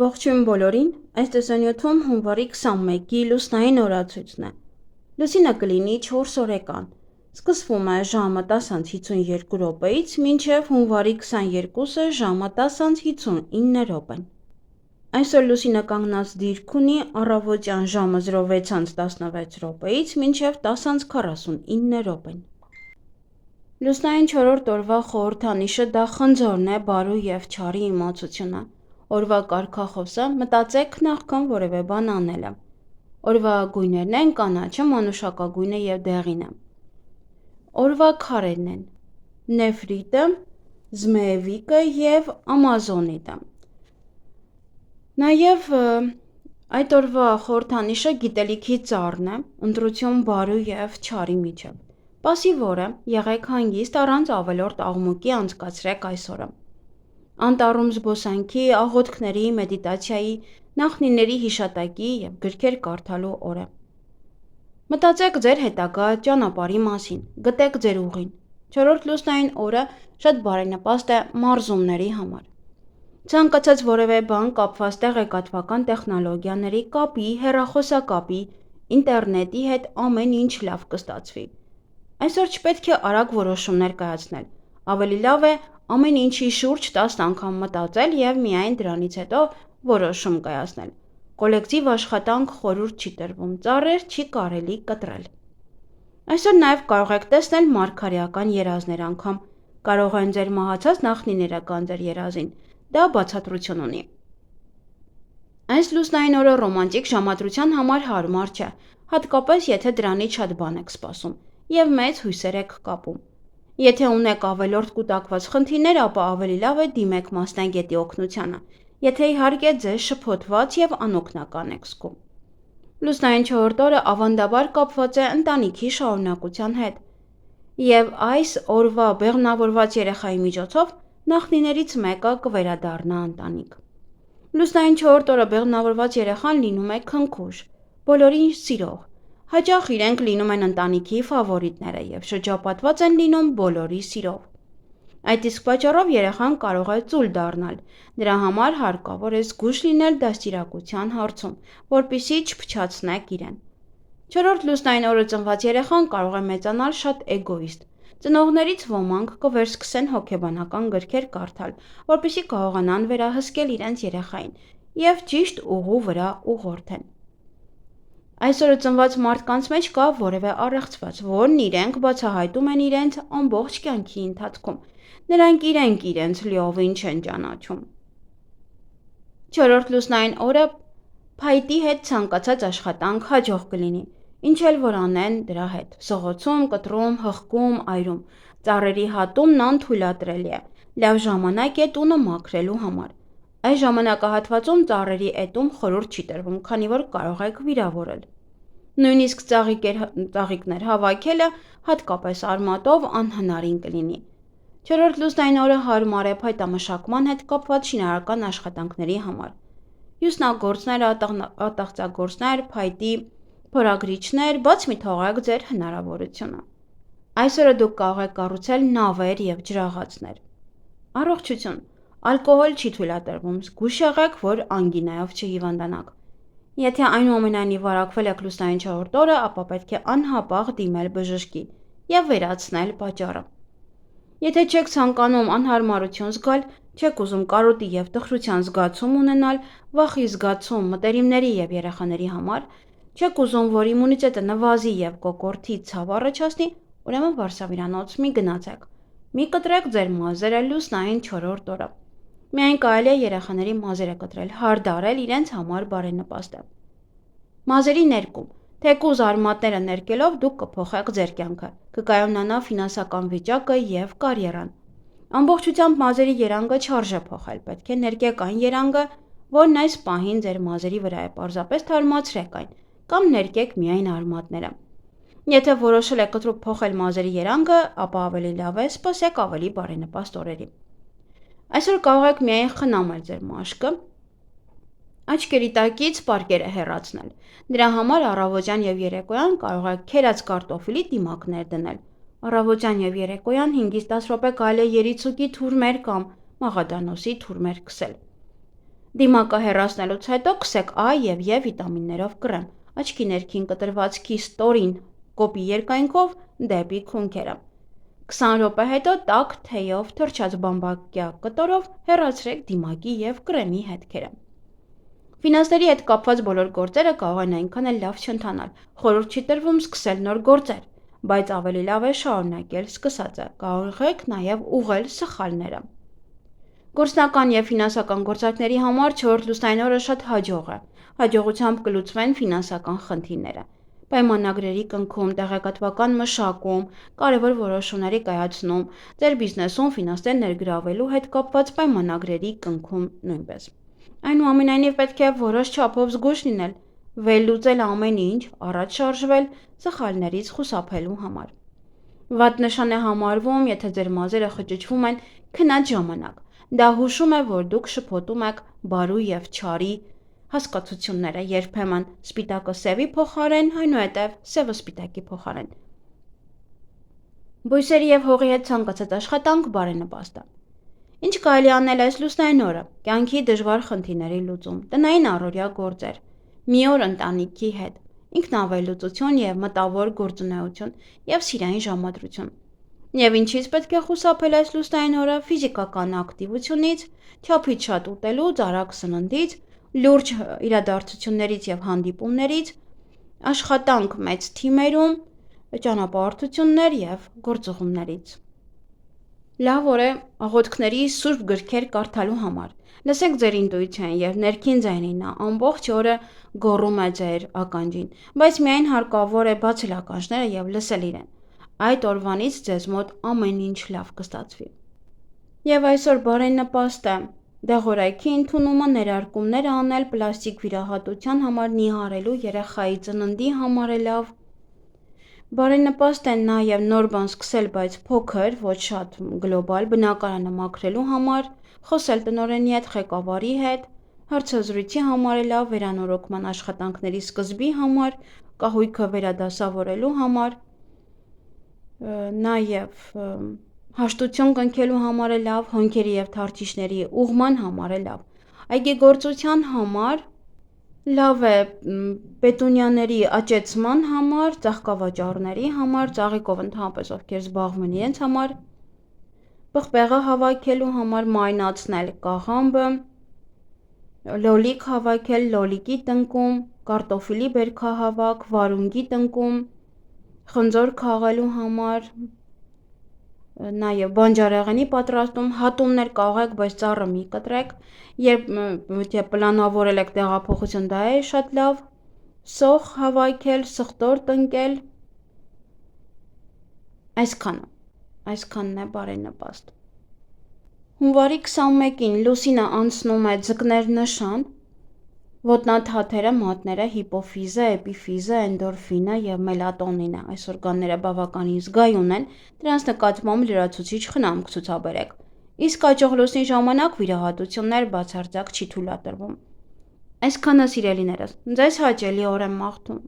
Ողջույն բոլորին, այս տեսանյութում հունվարի 21-ի լուսնային օրացույցն է։ Լուսինը կլինի 4 օրեկան, սկսվում է ժամը 10:52-ից մինչև հունվարի 22-ը ժամը 10:59 րոպեն։ Այսօր լուսինը կանգնած դիրք ունի առավոտյան ժամը 06:16 րոպեից մինչև 10:49 րոպեն։ Լուսնային 4-րդ օրվա խորհրդանիշը դա խնձորն է, բարու և չարի իմացությունը։ Օրվա կարգախոսը մտածեք նախքան որևէ բան անելը։ Օրվա գույներն են կանաչը, մանուշակագույնը և դեղինը։ Օրվա քարերն են նեֆրիտը, զմեևիկը և ամազոնիտը։ Նաև այդ օրվա խորհրդանիշը գիտելիքի ծառն է, ընտրություն բարու և չարի միջև։ Պասիվ օրը, եղեք հանգիստ, առանց ավելորդ աղմուկի անցկացրեք այս օրը։ Անտառում զբոսանքի, աղոթքների, մեդիտացիայի, նախնիների հիշատակի և գրքեր կարդալու օր է։ Մտածեք ձեր հետագա ճանապարհի մասին, գտեք ձեր ուղին։ 4-րդ լուսնային օրը շատ բարենպաստ է մարզումների համար։ Ցանկացած որևէ բան կապված տեղեկատվական տեխնոլոգիաների, կապի, հեռախոսակապի, ինտերնետի հետ ամեն ինչ լավ կստացվի։ Այսօր չպետք է արագ որոշումներ կայացնել։ Ավելի լավ է ամեն ինչի շուրջ 10 անգամ մտածել և միայն դրանից հետո որոշում կայացնել։ Կոլեկտիվ աշխատանք խորհուրդ չի տրվում, ծառեր չի կարելի կտրել։ Այսօր նաև կարող եք տեսնել մարգարեական երազներ անգամ։ Կարող են ձեր մահացած նախնիները կան ձեր երազին։ Դա բացատրություն ունի։ Այս լուսնային օրը ռոմանտիկ ժամադրության համար հարմար չէ, հատկապես եթե դրանից շատ բան եք սպասում և մեծ հույսեր եք կապում։ Եթե ունեք ավելորդ կուտակված խնդիրներ, ապա ավելի լավ է դիմեք մասնագետի օգնությանը, եթե իհարկե ձեզ շփոթված և անօգնական եք զգում։ Լուսնային 4-րդ օրը ավանդաբար կապված է ընտանիքի շարունակության հետ, և այս օրվա բեղմնավորված երեխայի միջոցով նախնիներից մեկը կվերադառնա ընտանիք։ Լուսնային 4-րդ օրը բեղմնավորված երեխան լինում է քնքուշ, բոլորին սիրող, հաճախ իրենք լինում են ընտանիքի ֆավորիտները և շրջապատված են լինում բոլորի սիրով։ Այդ իսկ պատճառով երեխան կարող է ծուլ դառնալ, դրա համար հարկավոր է զգույշ լինել դաստիարակության հարցում, որպեսզի չփչացնեք իրեն։ 4-րդ լուսնային օրը ծնված երեխան կարող է մեծանալ շատ էգոիստ։ Ծնողներից ոմանք կվերսկսեն հոգեբանական գրքեր կարդալ, որպեսզի կարողանան վերահսկել իրենց երեխային և ճիշտ ուղու վրա ուղղորդեն։ Այս օրը ծնված մարդկանց մեջ կա որևէ առեղծված, որն իրենք բացահայտում են իրենց ամբողջ կյանքի ընթացքում։ Նրանք իրենց լիովին չեն ճանաչում։ 4-րդ լուսնային օրը փայտի հետ ցանկացած աշխատանք հաջող կլինի, ինչ էլ որ անեն դրա հետ՝ սղոցում, կտրում, հղկում, այրում, ծառերի հատումն անթույլատրելի է, լավ ժամանակ է տունը մաքրելու համար։ Այս ժամանակահատվածում ծառերի էտում խորհուրդ չի տրվում, քանի որ կարող եք վիրավորել։ Նույնիսկ ծաղիկներ հավաքելը, հատկապես արմատով, անհնարին կլինի։ 4-րդ լուսնային օրը հարմար է փայտամշակման հետ կապված շինարարական աշխատանքների համար։ Հյուսնագործներ, ատաղձագործներ, փայտի փորագրիչներ, բաց մի թողեք ձեր հնարավորությունը։ Այսօրը դուք կարող եք կառուցել նավեր և ջրաղացներ։ Առողջություն։ Ալկոհոլ չի թույլատրվում, զգույշ եղեք, որ անգինայով չհիվանդանաք։ Եթե այնուամենայնիվ վարակվել եք լուսնային 4-րդ օրը, ապա պետք է անհապաղ դիմել բժշկի և վերացնել պատճառը։ Եթե չեք ցանկանում անհարմարություն զգալ, չեք ուզում կարոտի և տխրության զգացում ունենալ, վախի զգացում մտերիմների և երեխաների համար, չեք ուզում, որ իմունիտետը նվազի և կոկորդի ցավ առաջացնի, ուրեմն վարսավիրանոց մի գնացեք։ Մի կտրեք ձեր մազերը լուսնային 4-րդ օրը։ Միայն կարելի է երեխաների մազերը կտրել, հարդարել իրենց համար բարենպաստ է։ Մազերի ներկում։ Թեկուզ արմատները ներկելով դուք կփոխեք ձեր կյանքը, կկայունանա ֆինանսական վիճակը և կարիերան։ Ամբողջությամբ մազերի երանգը չարժե փոխել, պետք է ներկեք այն երանգը, որն այս պահին ձեր մազերի վրա է, պարզապես թարմացրեք այն, կամ ներկեք միայն արմատները։ Եթե որոշել եք կտրուկ փոխել մազերի երանգը, ապա ավելի լավ է սպասեք ավելի բարենպաստ օրերի։ Այսօր կարող եք միայն խնամել ձեր մաշկը, աչքերի տակից պարկերը հեռացնել։ Դրա համար առավոտյան և երեկոյան կարող եք քերած կարտոֆիլի դիմակներ դնել։ Առավոտյան և երեկոյան 5-10 րոպե կարելի է երիցուկի թուրմեր կամ մաղադանոսի թուրմեր քսել։ Դիմակը հեռացնելուց հետո քսեք A և E վիտամիններով կրեմ, աչքի ներքին կտրվածքի ստորին կոպի երկայնքով դեպի քունքերը։ 20 րոպե հետո տաք թեյով թրջած բամբակյա կտորով հեռացրեք դիմակի և կրեմի հետքերը։ Ֆինանսների հետ կապված բոլոր գործերը կարող են այնքան էլ լավ չընթանալ, խորհուրդ չի տրվում սկսել նոր գործեր, բայց ավելի լավ է շարունակել սկսածը, կարող եք նաև ուղղել սխալները։ Գործնական և ֆինանսական գործարքների համար 4 լուսնային օրը շատ հաջող է, հաջողությամբ կլուծվեն ֆինանսական խնդիրները։ Պայմանագրերի կնքում, տեղեկատվական մշակում, կարևոր որոշումների կայացնում, ձեր բիզնեսում ֆինանսներ ներգրավելու հետ կապված պայմանագրերի կնքում նույնպես։ Այնուամենայնիվ պետք է որոշ չափով զգույշ լինել, վերլուծել ամեն ինչ, առաջ շարժվել սխալներից խուսափելու համար։ Վատ նշան է համարվում, եթե ձեր մազերը խճճվում են քնած ժամանակ։ Դա հուշում է, որ դուք շփոթում եք բարու և չարի հասկացությունները, երբեմն սպիտակը սևի փոխարեն, այնուհետև սևը սպիտակի փոխարեն։ Բույսերի և հողի հետ ցանկացած աշխատանք բարենպաստ է։ Ինչ կարելի անել այս լուսնային օրը։ Կյանքի դժվար խնդիրների լուծում, տնային առօրյա գործեր, մի օր ընտանիքի հետ, ինքնավերլուծություն և մտավոր գործունեություն և սիրային ժամադրություն։ Եվ ինչից պետք է խուսափել այս լուսնային օրը՝ ֆիզիկական ակտիվությունից, չափից շատ ուտելուց, արագ սննդից, լուրջ իրադարձություններից և հանդիպումներից, աշխատանք մեծ թիմերում, ճանապարհորդություններ և գործուղումներից։ Լավ օր է աղոթքների սուրբ գրքեր կարդալու համար։ Լսեք ձեր ինտուիցիային և ներքին ձայնին, նա ամբողջ օրը գոռում է ձեր ականջին, բայց միայն հարկավոր է բացել ականջները և լսել իրեն։ Այդ օրվանից ձեզ մոտ ամեն ինչ լավ կստացվի։ Եվ այսօր բարենպաստ է դեղորայքի ընդունումը, ներարկումներ անել, պլաստիկ վիրահատության համար նիհարելու, երեխայի ծննդի համար է լավ։ Բարենպաստ է նաև նոր բան սկսել, բայց փոքր, ոչ շատ գլոբալ, բնակարանը մաքրելու համար, խոսել տնօրենի հետ, ղեկավարի հետ, հարցազրույցի համար է լավ, վերանորոգման աշխատանքների սկզբի համար, կահույքը վերադասավորելու համար, նաև հաշտություն կնքելու համար է լավ, հոնքերի և թռչիչների ուղղման համար է լավ, այգեգործության համար լավ է, պետունյաների աճեցման համար, ծաղկավաճառների համար, ծաղիկով ընդհանրապես ովքեր զբաղվում են իրենց համար, պղպեղը հավաքելու համար, մարինացնել կաղամբը, լոլիկ հավաքել լոլիկի տնկում, կարտոֆիլի բերքահավաք, վարունգի տնկում, խնձոր քաղելու համար, նաև բանջարեղենի պատրաստում, հատումներ կարող եք, բայց ծառը մի կտրեք, երբ պլանավորել եք տեղափոխություն, դա է շատ լավ, սոխ հավաքել, սխտոր տնկել, այսքանն է բարենպաստ։ Հունվարի 21-ին լուսինը անցնում է ձկներ նշան, ոտնաթաթերը, մատները, հիպոֆիզը, էպիֆիզը, էնդորֆինը և մելատոնինը այս օրգանները բավականին զգայուն են, դրանց նկատմամբ լրացուցիչ խնամք ցուցաբերեք, իսկ աճող լուսնի ժամանակ վիրահատություններ բացարձակ չի թույլատրվում։ Այսքանը սիրելիներս, ձեզ հաճելի օր եմ մաղթում։